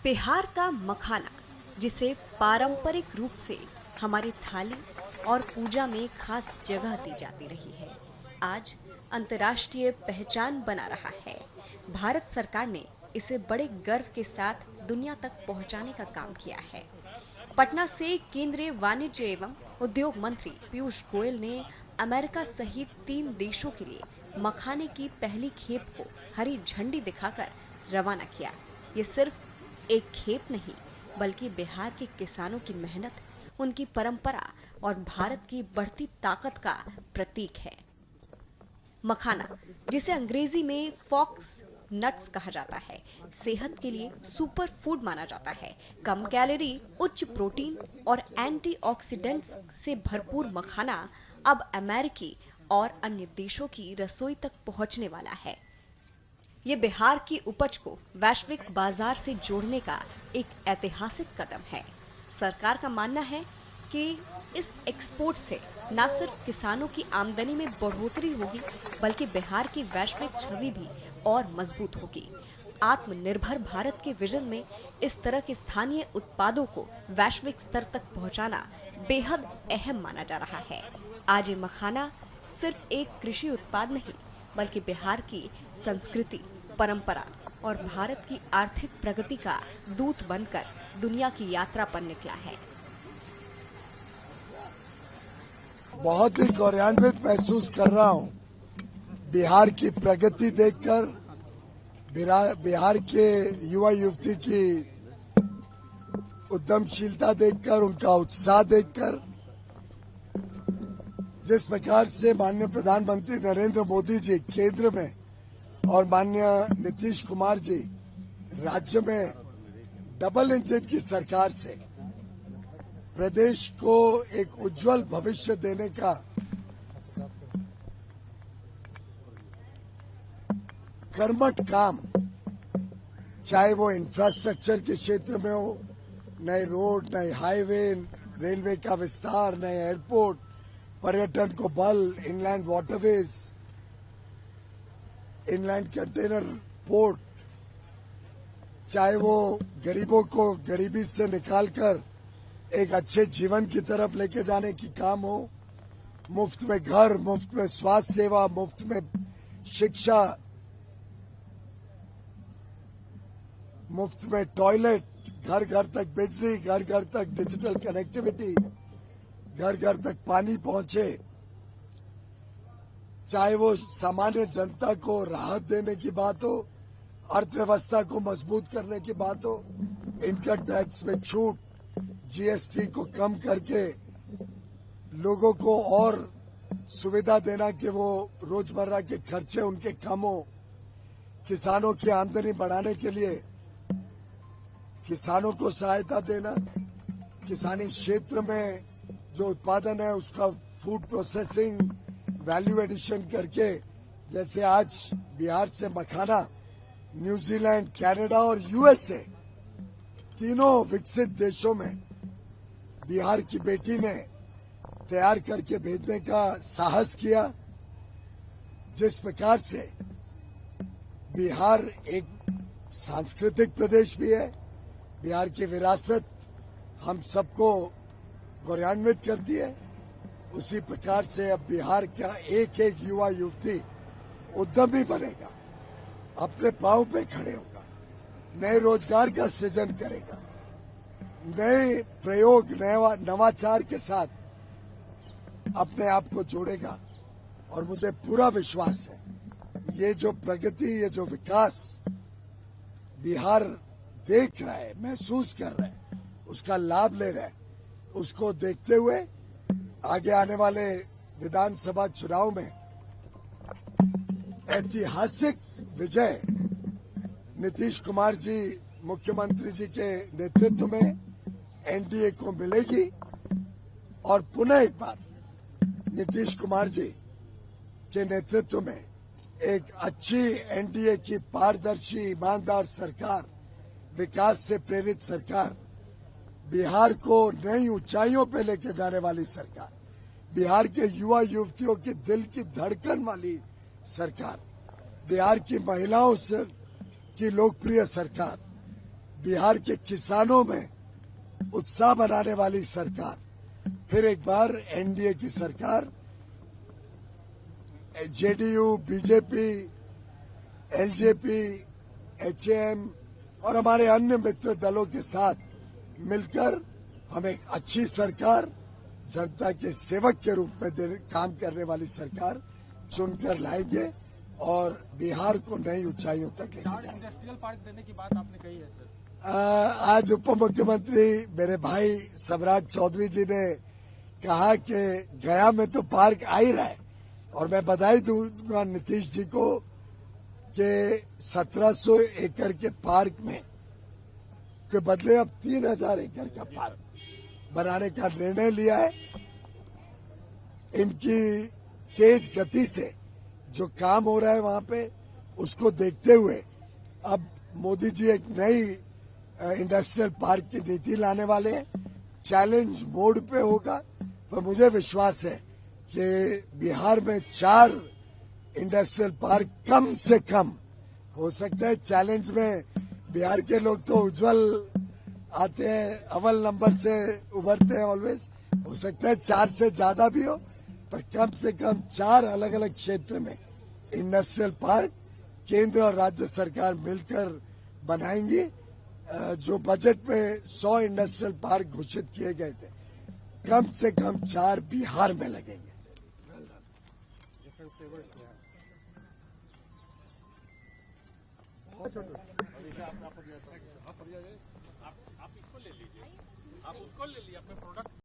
बिहार का मखाना, जिसे पारंपरिक रूप से हमारी थाली और पूजा में खास जगह दी जाती रही है, आज अंतर्राष्ट्रीय पहचान बना रहा है। भारत सरकार ने इसे बड़े गर्व के साथ दुनिया तक पहुंचाने का काम किया है। पटना से केंद्रीय वाणिज्य एवं उद्योग मंत्री पीयूष गोयल ने अमेरिका सहित 3 देशों के लिए मखाने की पहली खेप को हरी झंडी दिखाकर रवाना किया। ये सिर्फ एक खेप नहीं, बल्कि बिहार के किसानों की मेहनत, उनकी परंपरा और भारत की बढ़ती ताकत का प्रतीक है। मखाना, जिसे अंग्रेजी में फॉक्स नट्स कहा जाता है, सेहत के लिए सुपर फूड माना जाता है। कम कैलोरी, उच्च प्रोटीन और एंटीऑक्सीडेंट्स से भरपूर मखाना अब अमेरिकी और अन्य देशों की रसोई तक पहुंचने वाला है। ये बिहार की उपज को वैश्विक बाजार से जोड़ने का एक ऐतिहासिक कदम है। सरकार का मानना है कि इस एक्सपोर्ट से न सिर्फ किसानों की आमदनी में बढ़ोतरी होगी, बल्कि बिहार की वैश्विक छवि भी और मजबूत होगी। आत्मनिर्भर भारत के विजन में इस तरह के स्थानीय उत्पादों को वैश्विक स्तर तक पहुंचाना बेहद अहम माना जा रहा है। आज ये मखाना सिर्फ एक कृषि उत्पाद नहीं, बल्कि बिहार की संस्कृति, परंपरा और भारत की आर्थिक प्रगति का दूत बनकर दुनिया की यात्रा पर निकला है। बहुत ही गौरवान्वित महसूस कर रहा हूं बिहार की प्रगति देखकर, बिहार के युवा युवती की उद्यमशीलता देखकर, उनका उत्साह देखकर। जिस प्रकार से माननीय प्रधानमंत्री नरेंद्र मोदी जी केंद्र में और माननीय नीतीश कुमार जी राज्य में डबल इंजन की सरकार से प्रदेश को एक उज्जवल भविष्य देने का कर्मठ काम, चाहे वो इंफ्रास्ट्रक्चर के क्षेत्र में हो, नए रोड, नए हाईवे, रेलवे का विस्तार, नए एयरपोर्ट, पर्यटन को बल, inland waterways, inland container port, चाहे वो गरीबों को गरीबी से निकालकर एक अच्छे जीवन की तरफ लेके जाने की काम हो, मुफ्त में घर, मुफ्त में स्वास्थ्य सेवा, मुफ्त में शिक्षा, मुफ्त में टॉयलेट, घर घर तक बिजली, घर घर तक डिजिटल कनेक्टिविटी, घर घर तक पानी पहुंचे, चाहे वो सामान्य जनता को राहत देने की बात हो, अर्थव्यवस्था को मजबूत करने की बात हो, इनकम टैक्स में छूट, जीएसटी को कम करके लोगों को और सुविधा देना कि वो रोजमर्रा के खर्चे उनके कम हो, किसानों की आमदनी बढ़ाने के लिए किसानों को सहायता देना, किसानी क्षेत्र में जो उत्पादन है उसका फूड प्रोसेसिंग, वैल्यू एडिशन करके, जैसे आज बिहार से मखाना न्यूजीलैंड, कनाडा और यूएसए तीनों विकसित देशों में बिहार की बेटी ने तैयार करके भेजने का साहस किया। जिस प्रकार से बिहार एक सांस्कृतिक प्रदेश भी है, बिहार की विरासत हम सबको गौरवान्वित करती है, उसी प्रकार से अब बिहार का एक एक युवा युवती उद्यमी बनेगा, अपने पांव पे खड़े होगा, नए रोजगार का सृजन करेगा, नए प्रयोग, नवाचार के साथ अपने आप को जोड़ेगा। और मुझे पूरा विश्वास है ये जो प्रगति, ये जो विकास बिहार देख रहा है, महसूस कर रहा है, उसका लाभ ले रहा है, उसको देखते हुए आगे आने वाले विधानसभा चुनाव में ऐतिहासिक विजय नीतीश कुमार जी, मुख्यमंत्री जी के नेतृत्व में एनडीए को मिलेगी और पुनः एक बार नीतीश कुमार जी के नेतृत्व में एक अच्छी एनडीए की पारदर्शी, ईमानदार सरकार, विकास से प्रेरित सरकार, बिहार को नई ऊंचाइयों पे लेके जाने वाली सरकार, बिहार के युवा युवतियों के दिल की धड़कन वाली सरकार, बिहार की महिलाओं से की लोकप्रिय सरकार, बिहार के किसानों में उत्साह बनाने वाली सरकार, फिर एक बार एनडीए की सरकार जेडीयू, बीजेपी, एलजेपी, एचएम और हमारे अन्य मित्र दलों के साथ मिलकर हम एक अच्छी सरकार, जनता के सेवक के रूप में काम करने वाली सरकार चुनकर लाएंगे और बिहार को नई ऊंचाइयों तक लेके जाएंगे। इंडस्ट्रियल पार्क देने की बात आपने कही है सर। आज उप मुख्यमंत्री मेरे भाई सम्राट चौधरी जी ने कहा कि गया में तो पार्क आ ही रहा है और मैं बधाई दूंगा नीतीश जी को कि 1700 एकड़ के पार्क में के बदले अब 3000 एकड़ का पार्क बनाने का निर्णय लिया है। इनकी तेज गति से जो काम हो रहा है वहां पे, उसको देखते हुए अब मोदी जी एक नई इंडस्ट्रियल पार्क की नीति लाने वाले हैं। चैलेंज मोड पे होगा, पर मुझे विश्वास है कि बिहार में 4 इंडस्ट्रियल पार्क कम से कम हो सकता है। चैलेंज में बिहार के लोग तो उज्जवल आते हैं, अव्वल नंबर से उभरते हैं ऑलवेज। हो सकता है 4 से ज्यादा भी हो, पर कम से कम 4 अलग अलग क्षेत्र में इंडस्ट्रियल पार्क केंद्र और राज्य सरकार मिलकर बनाएंगी। जो बजट में 100 इंडस्ट्रियल पार्क घोषित किए गए थे, कम से कम 4 बिहार में लगेंगे। आप इसको ले लीजिए, आप उसको ले लीजिए, अपने प्रोडक्ट